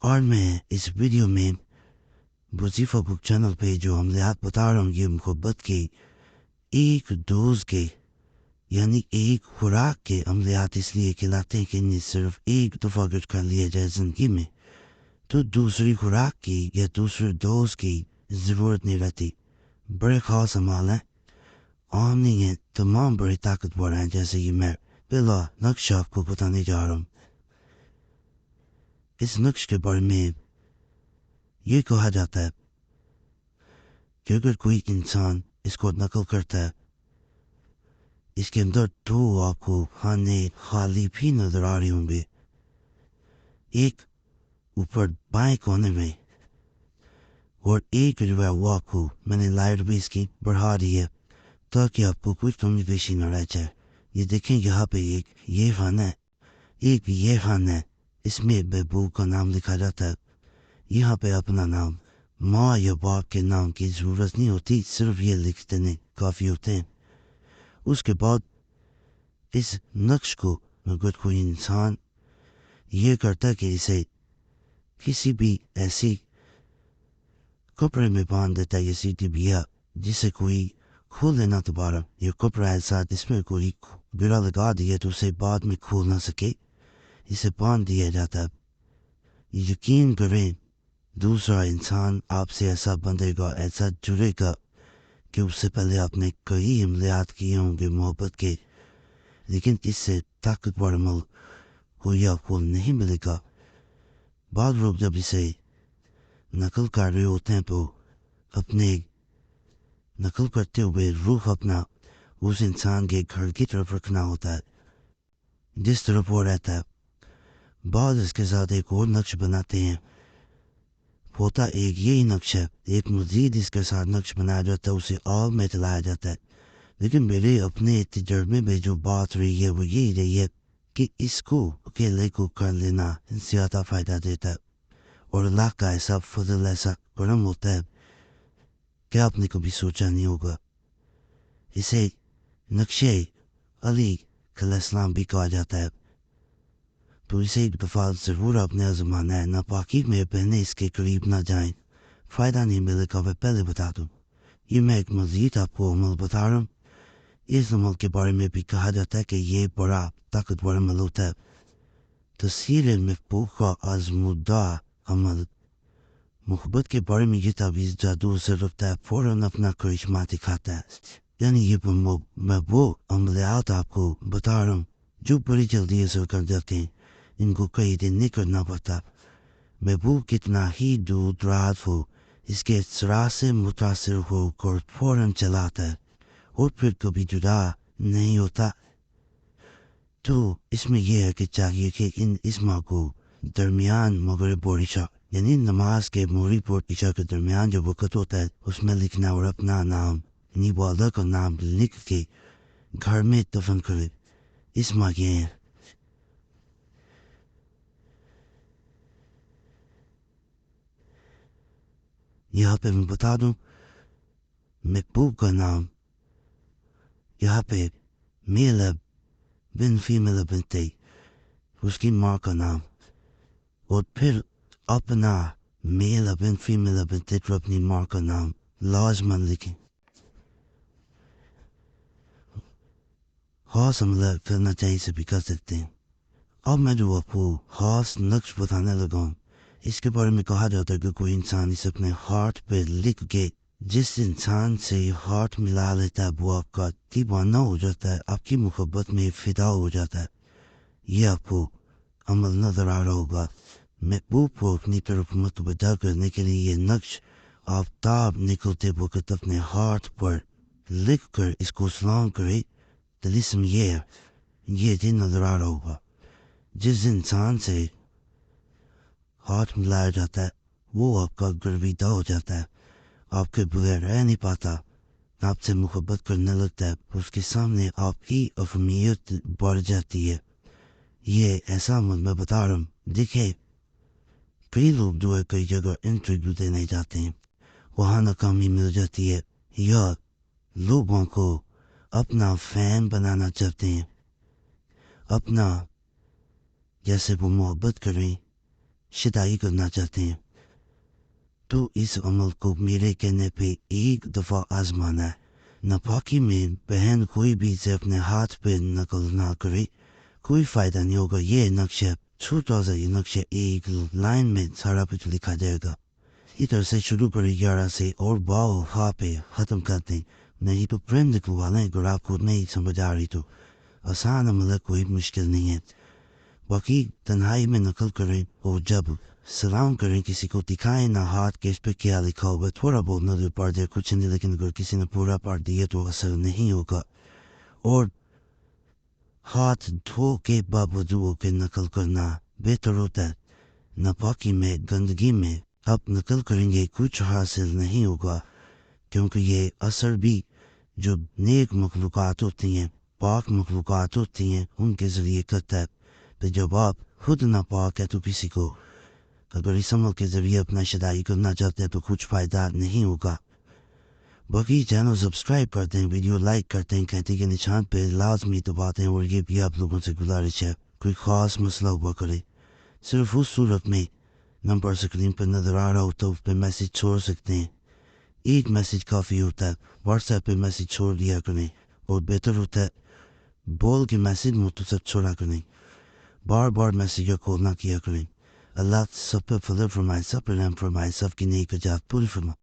اور میں اس ویڈیو میں وظیفہ بک چینل پہ جو عملیات بتا رہا ہوں یہ محبت کے ایک ڈوز کے یعنی ایک خوراک کے عملیات اس لیے کھلاتے ہیں کہ انہیں صرف ایک دفعہ اگر کر لیا جائے زندگی میں تو دوسری خوراک کی یا دوسرے ڈوز کی ضرورت نہیں رہتی. بڑے خاص عمال ہیں، عام نہیں ہیں، تمام بڑے طاقتور ہیں جیسے یہ میں پہلا نقش آپ کو بتانے جا رہا ہوں. اس نقش کے بارے میں یہ کہا جاتا ہے کہ اگر کوئی انسان اس کو نقل کرتا ہے اس کے اندر دو آپ کو کھانے خالی بھی نظر آ رہے ہوں گے. ایک اوپر بائیں کونے میں اور ایک جو ہے وہ آپ کو میں نے لائٹ بھی اس کی بڑھا دی ہے تاکہ آپ کو کچھ کمی بیشی نہ رہ جائے. یہ دیکھیں یہاں پہ ایک یہ خانہ ہے، ایک یہ خانہ ہے، اس میں محبوب کا نام لکھا جاتا ہے. یہاں پہ اپنا نام ماں یا باپ کے نام کی ضرورت نہیں ہوتی، صرف یہ لکھ دینے کافی ہوتے ہیں. اس کے بعد اس نقش کو اگر کوئی انسان یہ کرتا ہے کہ اسے کسی بھی ایسی کپڑے میں باندھ دیتا ہے یا سیٹی بیا جسے کوئی کھولے نہ دوبارہ، یہ کپڑا ایسا جس میں کوئی گرا لگا دیا تو اسے بعد میں کھول نہ سکے، اسے باندھ دیا جاتا ہے. یقین کریں دوسرا انسان آپ سے ایسا بندھے گا، ایسا جڑے گا کہ اس سے پہلے آپ نے کئی عملیات کیے ہوں گے محبت کے، لیکن اس سے طاقتور عمل کوئی آپ کو نہیں ملے گا. بعض لوگ جب اسے نقل کر رہے ہوتے ہیں تو اپنے نقل کرتے ہوئے روح اپنا اس انسان کے گھر کی طرف رکھنا ہوتا ہے جس طرف وہ رہتا ہے. بعض اس کے ساتھ ایک اور نقش بناتے ہیں، ہوتا ایک یہی نقش ہے، ایک مزید اس کے ساتھ نقش بنایا جاتا ہے، اسے آل میں چلایا جاتا ہے. لیکن میرے اپنے تجربے میں جو بات رہی ہے وہ یہی رہی ہے کہ اس کو اکیلے کو کر لینا زیادہ فائدہ دیتا ہے. اور اللہ کا ایسا فضل ایسا کرم ہوتا ہے کہ آپ نے کبھی سوچا نہیں ہوگا. اسے نقش علی علیہ السلام بھی کہا جاتا ہے. تو اسے ایک دفعہ ضرور اپنے آزمانا ہے، ناپاکی میں پہنے اس کے قریب نہ جائیں، فائدہ نہیں ملے گا. میں پہلے بتا دوں یہ میں ایک مزید آپ کو عمل بتا رہا ہوں. اس عمل کے بارے میں بھی کہا جاتا ہے کہ یہ بڑا طاقتور عمل ہوتا ہے. تسہیل محبوب کا آزمودہ عمل محبت کے بارے میں یہ تعویذ جادو سے رکھتا ہے، فوراً اپنا کرشمہ دکھاتا ہے. یعنی یہ محبوب عملیات آپ کو بتا رہا ہوں جو بڑی جلدی اثر کر جاتے ہیں، ان کو کئی دن نہیں کرنا پڑتا. محبوب کتنا ہی دور دراز ہو اس کے اثرات سے متاثر ہو کر فوراً چلاتا ہے اور پھر کبھی جدا نہیں ہوتا. تو اس میں یہ ہے کہ چاہیے کہ ان اسما کو درمیان مغرب اور عشاء یعنی نماز کے مغرب اور عشاء کے درمیان جو وقت ہوتا ہے اس میں لکھنا اور اپنا نام یعنی والدہ کا نام لکھ کے گھر میں دفن کرے. اسما یہ ہے. یہاں پہ میں بتا دوں محبوب کا نام یہاں پہ میل بن فیمل بنتے اس کی ماں کا نام اور پھر اپنا میل بن فیمل بنتے تو اپنی ماں کا نام لازمن لکھیں. خاص عملہ کرنا چاہیے سے بھی کر سکتے ہیں. اب میں جو آپ کو خاص نقش بتانے لگا ہوں اس کے بارے میں کہا جاتا ہے کہ کوئی انسان اسے اپنے ہاتھ پہ لکھ کے جس انسان سے ہاتھ ملا لیتا ہے وہ آپ کا دیوانہ ہو جاتا ہے، آپ کی محبت میں فدا ہو جاتا ہے. یہ آپ کو عمل نظر آ رہا ہوگا. محبوب کو اپنی طرف متوجہ کرنے کے لیے یہ نقش آفتاب نکلتے وقت اپنے ہاتھ پر لکھ کر اس کو سلام کرے. طلسم یہ ہے، یہ دن نظر آ رہا ہوگا. جس انسان سے ہاتھ ملایا جاتا ہے وہ آپ کا گرویدہ ہو جاتا ہے، آپ کے بغیر رہ نہیں پاتا، آپ سے محبت کرنے لگتا ہے، اس کے سامنے آپ کی اہمیت بڑھ جاتی ہے. یہ ایسا عمل میں بتا رہا ہوں. دیکھیں کئی لوگ جو ہے کئی جگہ انٹرویو دینے جاتے ہیں، وہاں ناکامی مل جاتی ہے یا لوگوں کو اپنا فین بنانا چاہتے ہیں، اپنا جیسے وہ محبت کریں شدائی کرنا چاہتے ہیں تو اس عمل کو میرے کہنے پہ ایک دفعہ آزمانا ہے۔ ناپاکی میں بہن کوئی بھی اسے اپنے ہاتھ پہ نقل نہ کرے، کوئی فائدہ نہیں ہوگا۔ یہ نقشہ چھوٹا سا، یہ نقشہ ایک لائن میں سارا کچھ لکھا جائے گا۔ ادھر سے شروع کرے 11 سے اور باؤ ہاں پہ ختم کرتے ہیں۔ نہیں تو پرنٹ نکلوا لیں اگر آپ کو نہیں سمجھ آ رہی تو۔ آسان عمل ہے، کوئی مشکل نہیں ہے۔ باقی تنہائی میں نقل کریں اور جب سلام کریں کسی کو دکھائیں نہ ہاتھ کے اس پہ کیا لکھا ہوگا، تھوڑا بہت نظر پڑ جائے کچھ نہیں، لیکن اگر کسی نے پورا پڑھ دیا تو اثر نہیں ہوگا۔ اور ہاتھ دھو کے باوضو کے نقل کرنا بہتر ہوتا ہے۔ ناپاکی میں، گندگی میں آپ نقل کریں گے کچھ حاصل نہیں ہوگا، کیونکہ یہ اثر بھی جو نیک مخلوقات ہوتی ہیں، پاک مخلوقات ہوتی ہیں، ان کے ذریعے کرتا ہے۔ تو جب آپ خود ناپاک ہے تو کسی کو اگر اس عمل کے ذریعے اپنا شدائی کرنا چاہتے ہیں تو کچھ فائدہ نہیں ہوگا۔ باقی چینل سبسکرائب کرتے ہیں، ویڈیو لائک کرتے ہیں، گھنٹی کے نشان پہ لازمی دباتے ہیں، اور یہ بھی آپ لوگوں سے گزارش ہے کوئی خاص مسئلہ ہوا کرے صرف اس صورت میں نمبر اسکرین پہ نظر آ رہا ہو تو اس پہ میسیج چھوڑ سکتے ہیں۔ ایک میسیج کافی ہوتا ہے، واٹس ایپ پہ میسیج چھوڑ دیا کریں، اور بہتر ہوتا ہے بول کے میسیج مختصر چھوڑا کریں، بار بار میسیج کا کال نہ کیا کریں۔ اللہ سب پہ فضل فرمائے، سب پہ رحم فرمائے، سب کی نیک جات پوری فرمائے۔